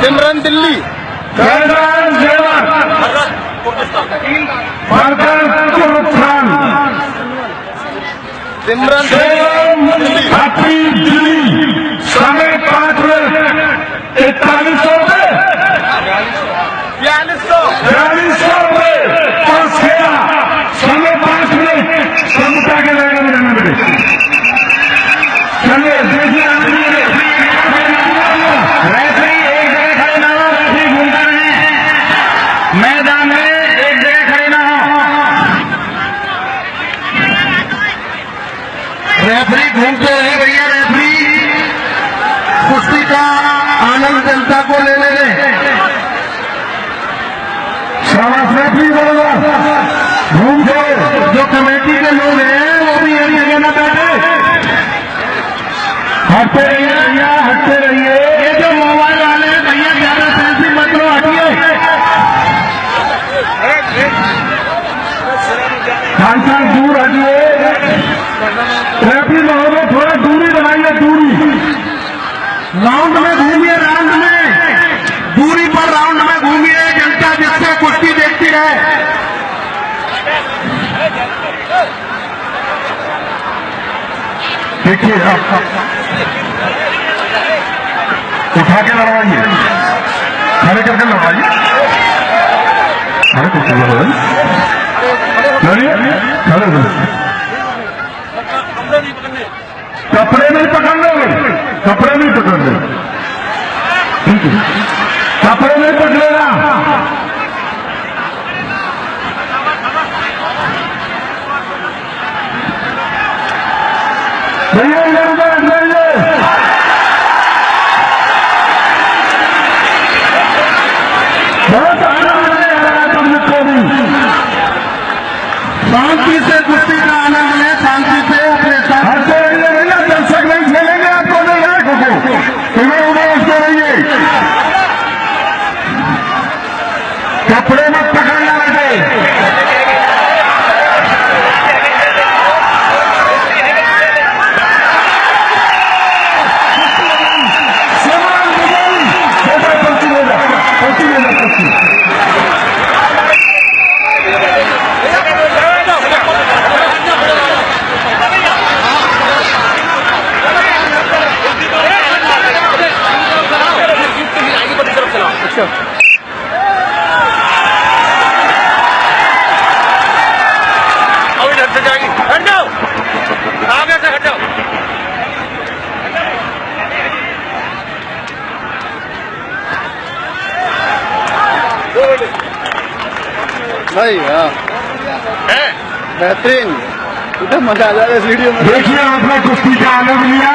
सिमरन दिल्ली, सिमरन समय 5 में 4100 पे 4200 पे पास खेला समय 5 में समता के लगन चलिए देखिए रेफरी एक जगह खड़े ना हो, रेफरी घूमता रहे मैदान में, एक जगह खड़े ना हो, रेफरी घूमते रहे भैया। रेफरी कुश्ती का आनंद जनता को लेने दें। शाबाश रेफरी बोलो घूमते, जो कमेटी के लोग हैं वो भी एक जगह ना बैठे, हटते रहिए भैया, हटते रहिए। ये जो मोबाइल वाले हैं भैया ज्यादा सेल्फी मत लो, हटिए। खान दूर हटिए, रेफरी महोदय थोड़ा दूरी बनाइए, दूरी। राउंड में घूमिए, राउंड में दूरी पर राउंड में घूमिए, जनता जिससे कुश्ती देखती रहे। देखिए आप उठा के लड़वाइए, खड़े करके लड़वाइए, खड़े करके लड़वाइए, लड़िए, खड़े करिए। कपड़े नहीं पकड़ लो, कपड़े नहीं पकड़ लो, ठीक है, कपड़े नहीं पकड़ेगा। भैया इधर उधर जाइए, बहुत आनंद है तुमको भी। शांति से कुश्ती का आनंद लें, शांति से अपने साथ दर्शक नहीं खेलेंगे, आपको नहीं है तुम्हें उधर उसको रहिए, कपड़े मत पकड़ना बैठे। अब इधर से जाएगी, हट जाओ, आगे से हट जाओ। भाई हाँ बेहतरीन, इतना मजा आ जा रहा है इस वीडियो में। देखिए आपने कुश्ती का आनंद लिया।